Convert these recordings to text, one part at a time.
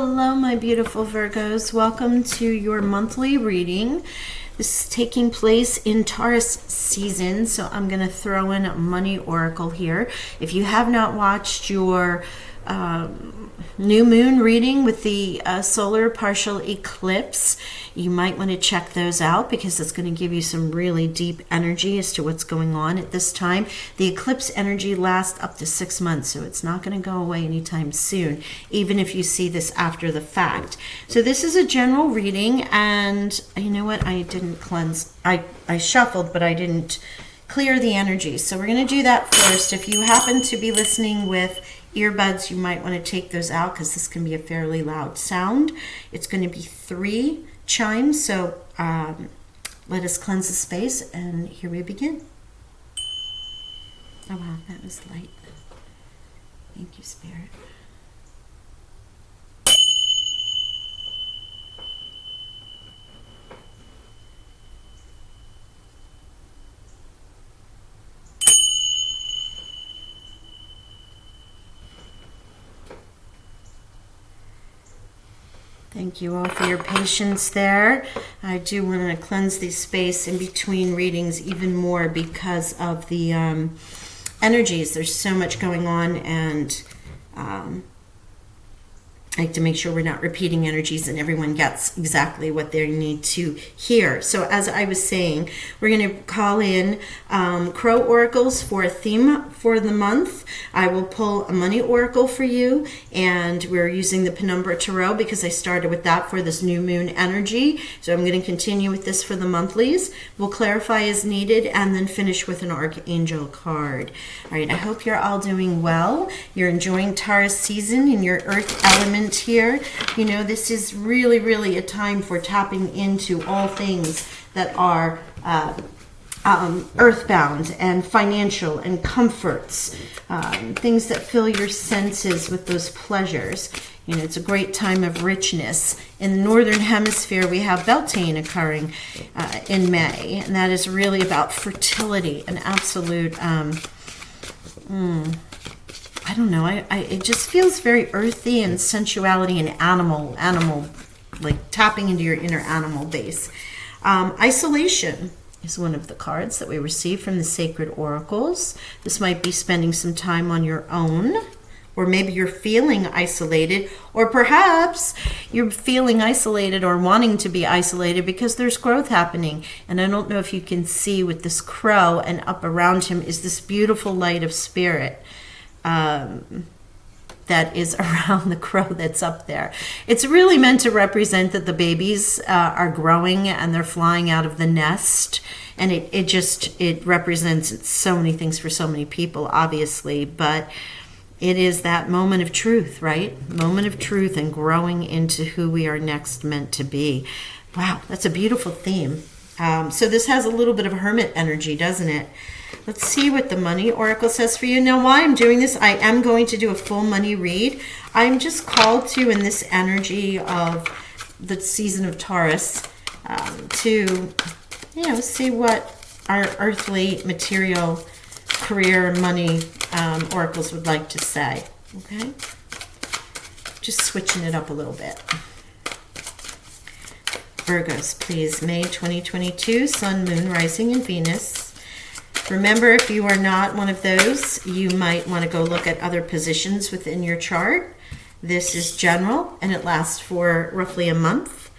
Hello, my beautiful Virgos. Welcome to your monthly reading. This is taking place in Taurus season, so I'm going to throw in a money oracle here. If you have not watched your new moon reading with the solar partial eclipse, you might want to check those out because it's going to give you some really deep energy as to what's going on at this time. The eclipse energy lasts up to 6 months, so it's not going to go away anytime soon, even if you see this after the fact. So this is a general reading, and you know what? I didn't cleanse. I shuffled, but I didn't clear the energy. So we're going to do that first. If you happen to be listening with earbuds, you might want to take those out because this can be a fairly loud sound. It's going to be 3 chimes, so let us cleanse the space, and here we begin. Oh wow, that was light. Thank you, Spirit. Thank you all for your patience there. I do want to cleanse the space in between readings even more because of the energies. There's so much going on, and I like to make sure we're not repeating energies and everyone gets exactly what they need to hear. So as I was saying, we're going to call in crow oracles for a theme for the month. I will pull a money oracle for you, and we're using the Penumbra Tarot because I started with that for this new moon energy. So I'm going to continue with this for the monthlies. We'll clarify as needed and then finish with an archangel card. All right, I hope you're all doing well. You're enjoying Taurus season in your earth element here. You know, this is really a time for tapping into all things that are earthbound and financial and comforts, things that fill your senses with those pleasures. You know, it's a great time of richness. In the Northern Hemisphere, we have Beltane occurring in May, and that is really about fertility and absolute I don't know. It just feels very earthy and sensuality and animal, like tapping into your inner animal base. Isolation is one of the cards that we receive from the sacred oracles. This might be spending some time on your own, or maybe you're feeling isolated, or perhaps you're feeling isolated or wanting to be isolated because there's growth happening. And I don't know if you can see with this crow, and up around him is this beautiful light of spirit that is around the crow that's up there. It's really meant to represent that the babies are growing and they're flying out of the nest. And it represents so many things for so many people, obviously, but it is that moment of truth, right? Moment of truth and growing into who we are next meant to be. Wow, that's a beautiful theme. So this has a little bit of hermit energy, doesn't it? Let's see what the money oracle says for you. Now, while I'm doing this, I am going to do a full money read. I'm just called to, in this energy of the season of Taurus, to, see what our earthly material career money oracles would like to say. Okay? Just switching it up a little bit. Virgos, please. May 2022, Sun, Moon, Rising, and Venus. Remember, if you are not one of those, you might want to go look at other positions within your chart. This is general, and it lasts for roughly a month.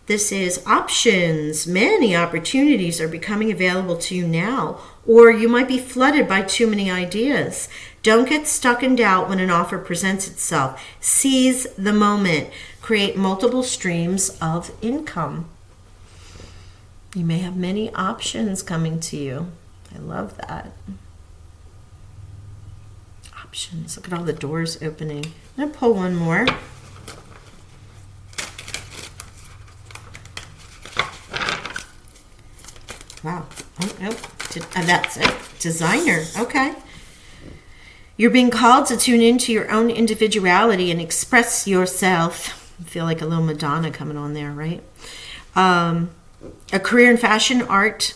This is options. Many opportunities are becoming available to you now, or you might be flooded by too many ideas. Don't get stuck in doubt when an offer presents itself. Seize the moment. Create multiple streams of income. You may have many options coming to you. I love that. Options. Look at all the doors opening. I'm going to pull one more. Wow. Oh, nope. That's it. Designer. Okay. You're being called to tune into your own individuality and express yourself. I feel like a little Madonna coming on there, right? A career in fashion, art,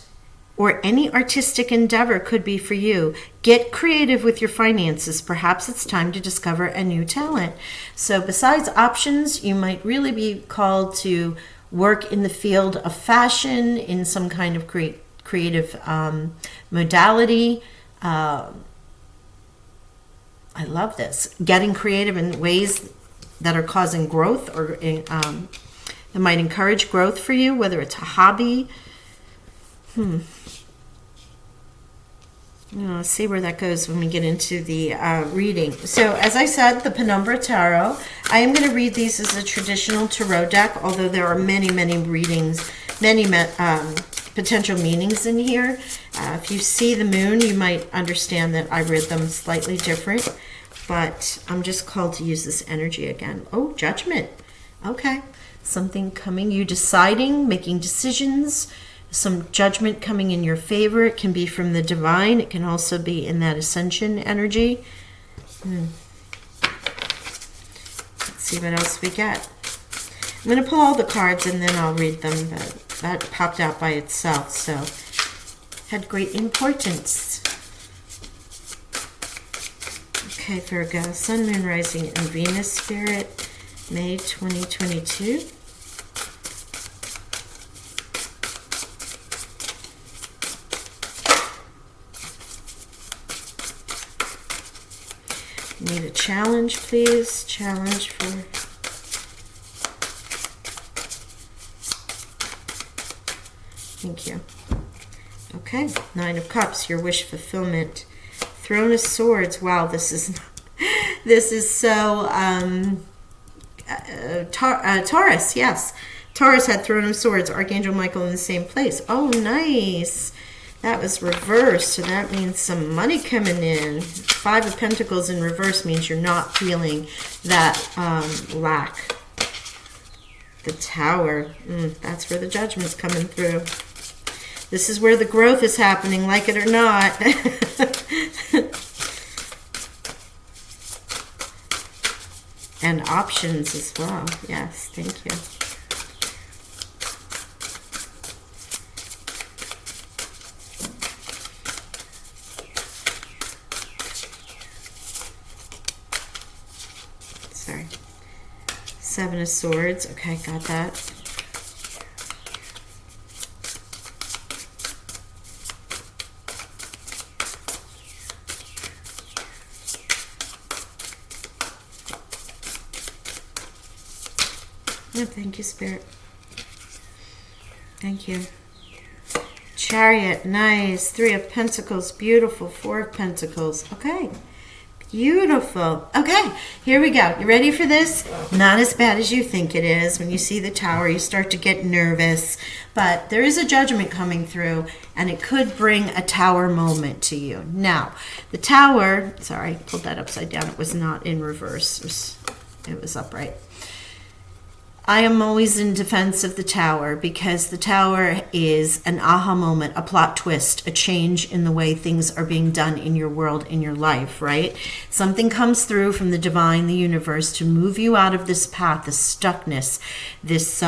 or any artistic endeavor could be for you. Get creative with your finances. Perhaps it's time to discover a new talent. So besides options, you might really be called to work in the field of fashion, in some kind of creative modality. I love this. Getting creative in ways that are causing growth, or that might encourage growth for you, whether it's a hobby. Let's see where that goes when we get into the reading. So as I said, the Penumbra Tarot. I am going to read these as a traditional tarot deck, although there are many readings, many potential meanings in here. If you see the moon, you might understand that I read them slightly different, but I'm just called to use this energy again. Oh, Judgment. Okay. Something coming, you deciding, making decisions, some judgment coming in your favor. It can be from the divine. It can also be in that ascension energy. Let's see what else we get. I'm going to pull all the cards and then I'll read them, but that popped out by itself, so had great importance. Okay, Virgo, Sun, Moon, Rising, and Venus Spirit, May 2022. Need a challenge, please. Challenge for... Thank you. Okay, Nine of Cups, your wish fulfillment. Throne of Swords. Wow, this is so Taurus. Yes, Taurus had Throne of Swords. Archangel Michael in the same place. Oh, nice. That was reversed, so that means some money coming in. Five of Pentacles in reverse means you're not feeling that lack. The Tower. That's where the Judgment's coming through. This is where the growth is happening, like it or not. And options as well. Yes, thank you. Sorry. Seven of Swords. Okay, got that. Oh, thank you, Spirit. Thank you. Chariot, nice. Three of Pentacles, beautiful. Four of Pentacles. Okay. Beautiful. Okay, here we go. You ready for this? Not as bad as you think it is. When you see the Tower, you start to get nervous. But there is a judgment coming through, and it could bring a Tower moment to you. Now, the Tower, sorry, I pulled that upside down. It was not in reverse. It was upright. I am always in defense of the Tower because the Tower is an aha moment, a plot twist, a change in the way things are being done in your world, in your life, right? Something comes through from the divine, the universe, to move you out of this path, this stuckness, this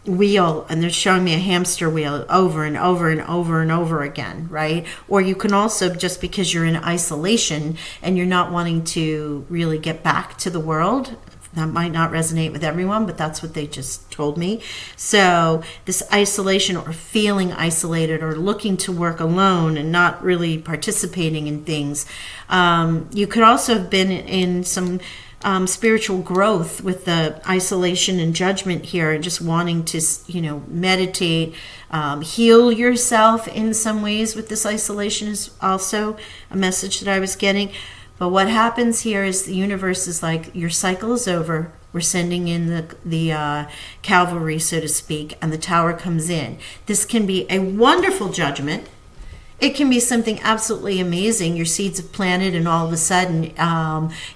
wheel, and they're showing me a hamster wheel over and over and over and over again, right? Or you can also, just because you're in isolation and you're not wanting to really get back to the world, that might not resonate with everyone, but that's what they just told me. So this isolation, or feeling isolated, or looking to work alone and not really participating in things. You could also have been in some spiritual growth with the isolation and judgment here, and just wanting to, meditate, heal yourself in some ways with this isolation is also a message that I was getting. But what happens here is the universe is like, your cycle is over. We're sending in the cavalry, so to speak, and the Tower comes in. This can be a wonderful judgment. It can be something absolutely amazing. Your seeds have planted, and all of a sudden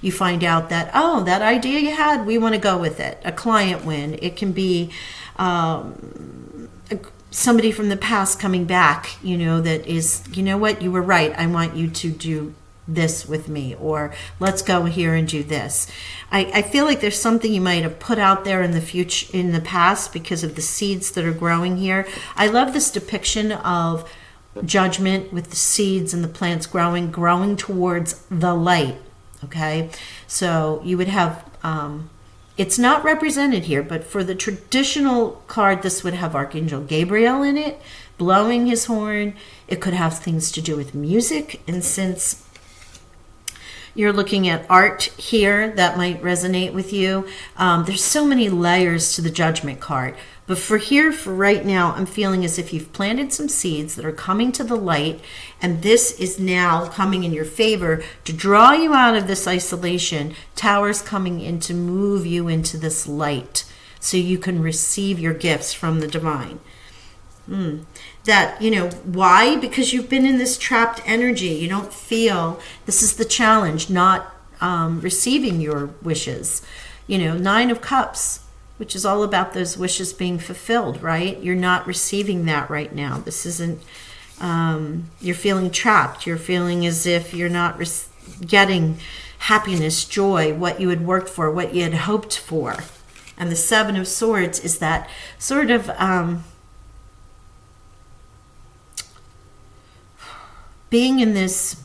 you find out that, oh, that idea you had, we want to go with it. A client win. It can be somebody from the past coming back, that is, you know what, you were right. I want you to do this with me, or let's go here and do this. I feel like there's something you might have put out there in the future, in the past, because of the seeds that are growing here. I love this depiction of judgment with the seeds and the plants growing towards the light. Okay, so you would have it's not represented here, but for the traditional card, this would have Archangel Gabriel in it, blowing his horn. It could have things to do with music, and since you're looking at art here, that might resonate with you. There's so many layers to the Judgment card. But for right now, I'm feeling as if you've planted some seeds that are coming to the light, and this is now coming in your favor to draw you out of this isolation. Tower's coming in to move you into this light so you can receive your gifts from the divine. That, why? Because you've been in this trapped energy. You don't feel, this is the challenge, not receiving your wishes. Nine of Cups, which is all about those wishes being fulfilled, right? You're not receiving that right now. This isn't, you're feeling trapped. You're feeling as if you're not getting happiness, joy, what you had worked for, what you had hoped for. And the Seven of Swords is that sort of being in this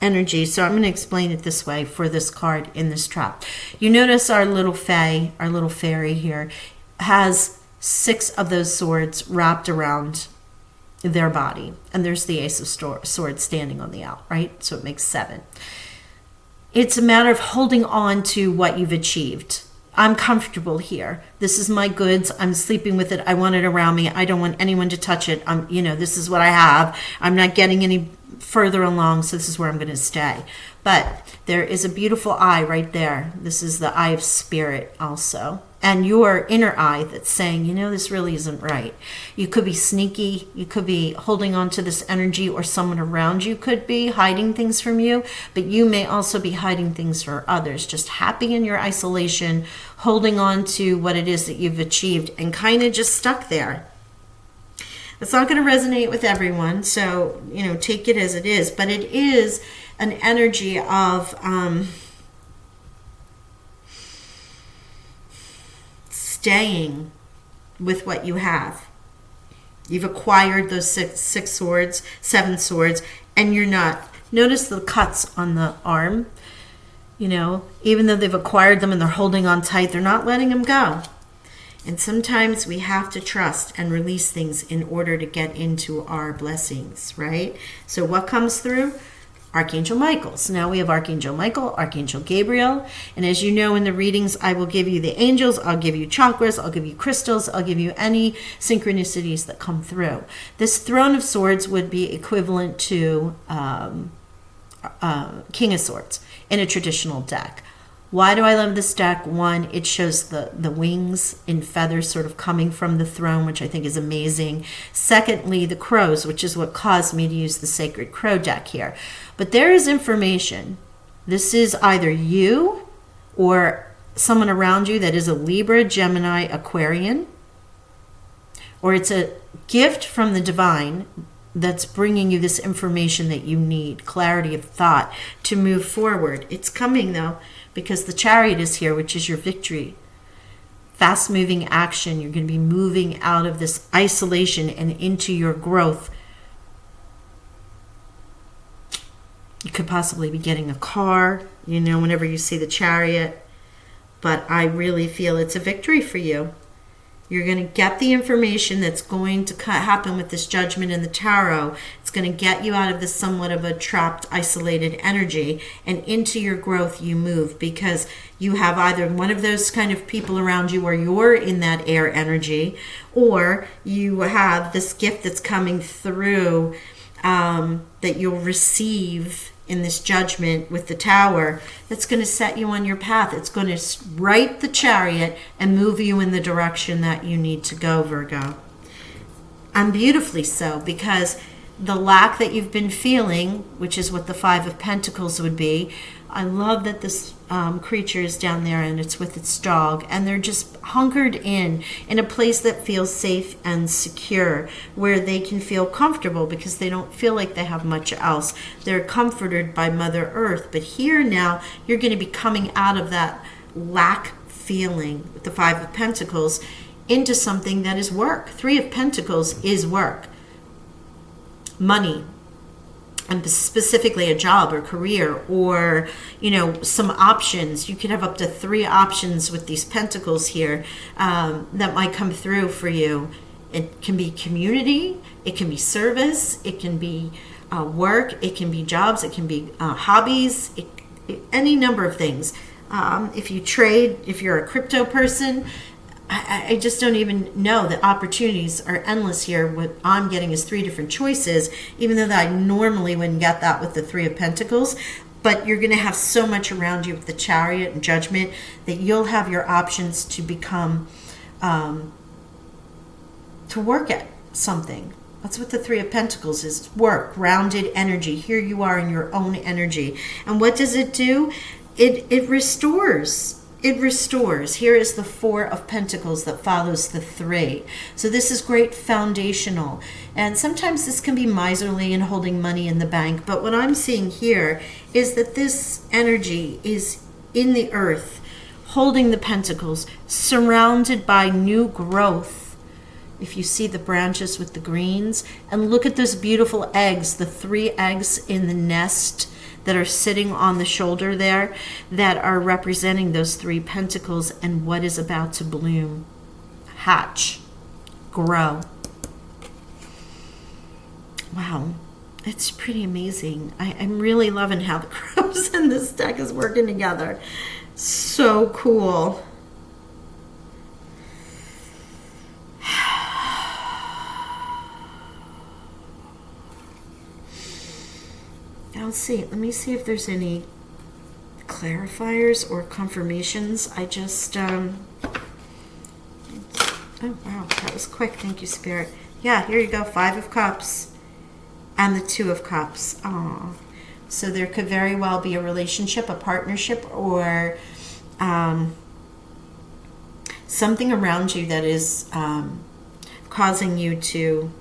energy. So I'm going to explain it this way for this card in this trap. You notice our little fae, our little fairy here, has 6 of those swords wrapped around their body. And there's the Ace of Swords standing on the out, right? So it makes 7. It's a matter of holding on to what you've achieved. I'm comfortable here. This is my goods. I'm sleeping with it. I want it around me. I don't want anyone to touch it. This is what I have. I'm not getting any further along, so this is where I'm going to stay. But there is a beautiful eye right there. This is the eye of spirit also. And your inner eye that's saying, this really isn't right. You could be sneaky. You could be holding on to this energy, or someone around you could be hiding things from you. But you may also be hiding things for others. Just happy in your isolation, holding on to what it is that you've achieved, and kind of just stuck there. It's not going to resonate with everyone, so, take it as it is. But it is an energy of staying with what you have. You've acquired those six swords, 7 swords, and you're not. Notice the cuts on the arm. Even though they've acquired them and they're holding on tight, they're not letting them go. And sometimes we have to trust and release things in order to get into our blessings, right? So what comes through? Archangel Michael. So now we have Archangel Michael, Archangel Gabriel. And as you know in the readings, I will give you the angels, I'll give you chakras, I'll give you crystals, I'll give you any synchronicities that come through. This Throne of Swords would be equivalent to King of Swords in a traditional deck. Why do I love this deck? One, it shows the wings in feathers sort of coming from the throne, which I think is amazing. Secondly, the crows, which is what caused me to use the Sacred Crow deck here. But there is information. This is either you or someone around you that is a Libra, Gemini, Aquarian, or it's a gift from the divine that's bringing you this information that you need, clarity of thought to move forward. It's coming though, because the Chariot is here, which is your victory. Fast moving action. You're going to be moving out of this isolation and into your growth. You could possibly be getting a car, whenever you see the Chariot. But I really feel it's a victory for you. You're going to get the information that's going to happen with this Judgment in the tarot. It's going to get you out of this somewhat of a trapped, isolated energy, and into your growth you move, because you have either one of those kind of people around you, or you're in that air energy, or you have this gift that's coming through that you'll receive in this Judgment with the Tower, that's going to set you on your path. It's going to right the Chariot and move you in the direction that you need to go, Virgo. And beautifully so, because the lack that you've been feeling, which is what the 5 of Pentacles would be, I love that this creature is down there and it's with its dog, and they're just hunkered in a place that feels safe and secure, where they can feel comfortable because they don't feel like they have much else. They're comforted by Mother Earth. But here now, you're going to be coming out of that lack feeling with the Five of Pentacles into something that is work. Three of Pentacles is work, money, and specifically a job or career, or some options. You could have up to 3 options with these pentacles here that might come through for you. It can be community, it can be service, it can be work, it can be jobs, it can be hobbies, any number of things. If you trade, if you're a crypto person, I just don't even know. The opportunities are endless here. What I'm getting is 3 different choices, even though that I normally wouldn't get that with the Three of Pentacles. But you're going to have so much around you with the Chariot and Judgment that you'll have your options to become, to work at something. That's what the Three of Pentacles is. Work, grounded energy. Here you are in your own energy. And what does it do? It restores. It restores. Here is the Four of Pentacles that follows the 3. So this is great foundational. And sometimes this can be miserly and holding money in the bank. But what I'm seeing here is that this energy is in the earth, holding the pentacles, surrounded by new growth. If you see the branches with the greens, and look at those beautiful eggs, the 3 eggs in the nest that are sitting on the shoulder there, that are representing those 3 pentacles and what is about to bloom, hatch, grow. Wow, it's pretty amazing. I'm really loving how the crows in this deck is working together. So cool. Let me see if there's any clarifiers or confirmations. I just, oh wow, that was quick. Thank you, Spirit. Yeah, here you go. 5 of Cups and the 2 of Cups. Aww. So there could very well be a relationship, a partnership, or something around you that is causing you to,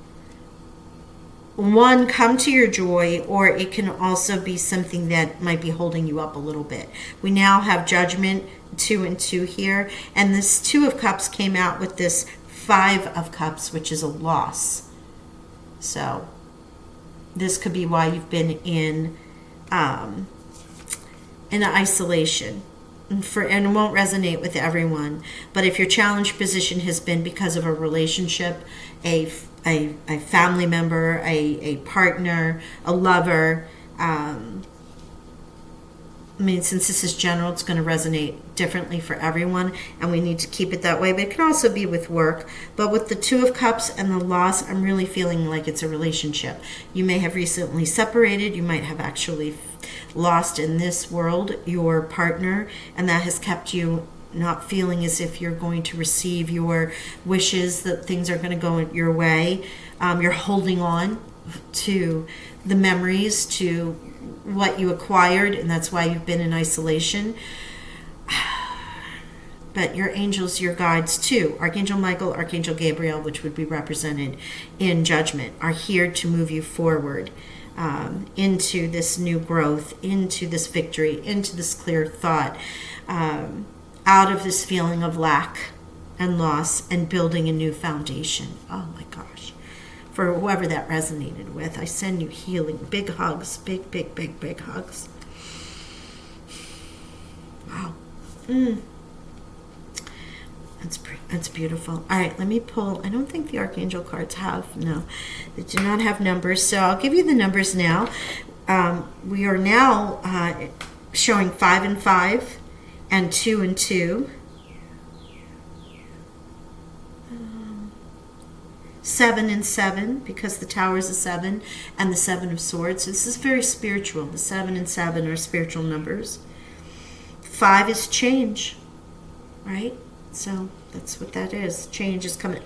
one, come to your joy, or it can also be something that might be holding you up a little bit. We now have Judgment, 2 and 2 here, and this 2 of Cups came out with this 5 of Cups, which is a loss. So this could be why you've been in isolation. And it won't resonate with everyone, but if your challenge position has been because of a relationship, a family member, a partner, a lover, since this is general, it's going to resonate differently for everyone, and we need to keep it that way. But it can also be with work. But with the 2 of Cups and the loss, I'm really feeling like it's a relationship. You may have recently separated. You might have actually lost in this world your partner, and that has kept you not feeling as if you're going to receive your wishes, that things are going to go your way. You're holding on to the memories, to what you acquired, and that's why you've been in isolation. But your angels, your guides too, Archangel Michael, Archangel Gabriel, which would be represented in Judgment, are here to move you forward into this new growth, into this victory, into this clear thought, out of this feeling of lack and loss, and building a new foundation. Oh my gosh. For whoever that resonated with, I send you healing. Big hugs. Big, big, big, big hugs. Wow. That's beautiful. All right, let me pull. I don't think the Archangel cards have. No, they do not have numbers. So I'll give you the numbers now. We are now showing 5 and 5 and 2 and 2. 7 and 7, because the Tower is a 7, and the 7 of Swords. So this is very spiritual. The 7 and 7 are spiritual numbers. 5 is change, right? So that's what that is. Change is coming.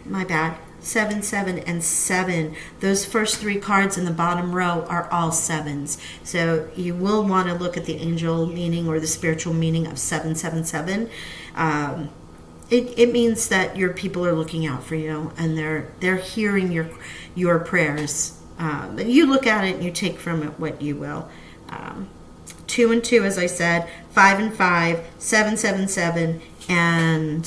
My bad. 7, 7, and 7. Those first 3 cards in the bottom row are all 7s. So you will want to look at the angel meaning or the spiritual meaning of 777. It means that your people are looking out for you, and they're hearing your prayers. But you look at it and you take from it what you will. 2 and 2, as I said, 5 and 5, 7, 7, 7, and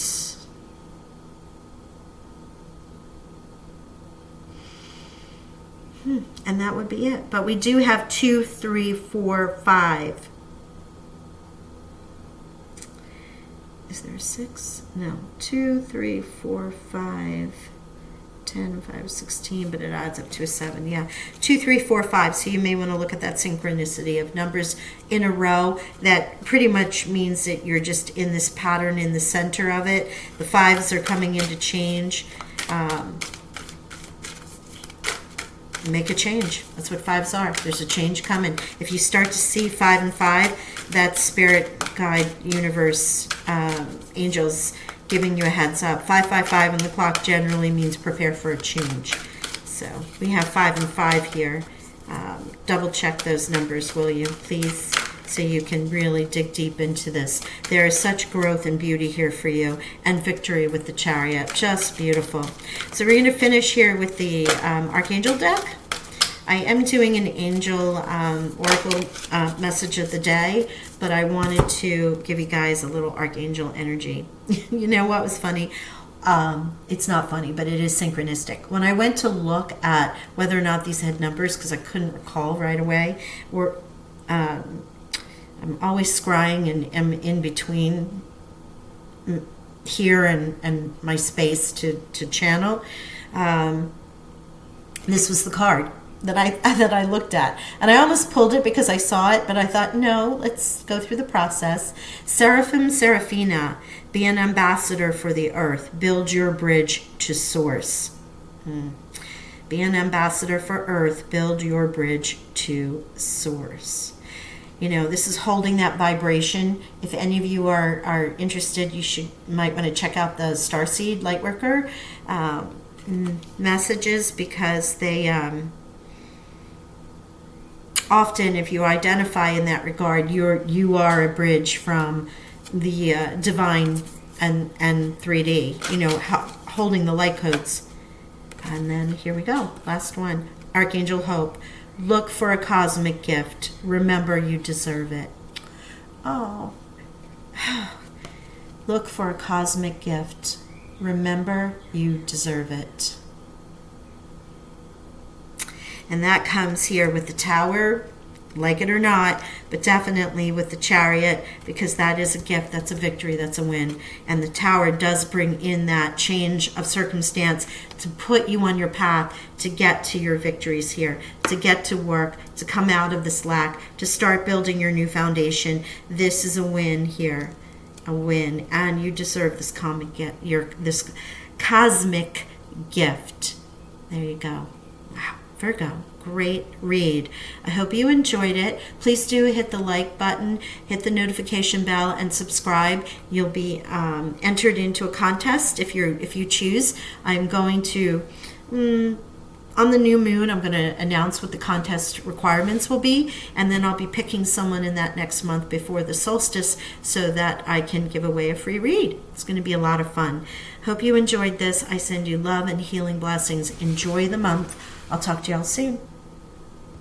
that would be it. But we do have 2, 3, 4, 5. Is there a 6? No. 2, 3, 4, 5, 10, 5, 16, but it adds up to a 7. Yeah. 2, 3, 4, 5. So you may want to look at that synchronicity of numbers in a row. That pretty much means that you're just in this pattern in the center of it. The 5s are coming in to change. Make a change. That's what 5s are. There's a change coming. If you start to see 5 and 5, that's spirit, guide, universe, angels giving you a heads up. 555 on the clock generally means prepare for a change. So we have 5 and 5 here. Double check those numbers, will you, please, so you can really dig deep into this. There is such growth and beauty here for you, and victory with the Chariot. Just beautiful. So we're going to finish here with the Archangel deck. I am doing an angel oracle message of the day, but I wanted to give you guys a little archangel energy. You know what was funny? It's not funny, but it is synchronistic. When I went to look at whether or not these had numbers, because I couldn't recall right away, I'm always scrying and am in between here and my space to channel. This was the card that I looked at, and I almost pulled it because I saw it, but I thought, no, let's go through the process. Seraphim, Seraphina, be an ambassador for the earth. Build your bridge to source. Be an ambassador for earth. Build your bridge to source. You know, this is holding that vibration. If any of you are interested, might want to check out the Starseed Lightworker messages, because they often, if you identify in that regard, you are a bridge from the divine and 3D. You know, holding the light codes. And then here we go. Last one. Archangel Hope. Look for a cosmic gift. Remember, you deserve it. Oh. Look for a cosmic gift. Remember, you deserve it. And that comes here with the Tower, like it or not, but definitely with the Chariot, because that is a gift, that's a victory, that's a win. And the Tower does bring in that change of circumstance to put you on your path to get to your victories here, to get to work, to come out of this lack, to start building your new foundation. This is a win here, a win, and you deserve this this cosmic gift. There you go. Wow. Virgo, great read. I hope you enjoyed it. Please do hit the like button, hit the notification bell, and subscribe. You'll be entered into a contest if you choose. I'm going to, on the new moon, I'm going to announce what the contest requirements will be, and then I'll be picking someone in that next month before the solstice so that I can give away a free read. It's going to be a lot of fun. Hope you enjoyed this. I send you love and healing blessings. Enjoy the month. I'll talk to y'all soon.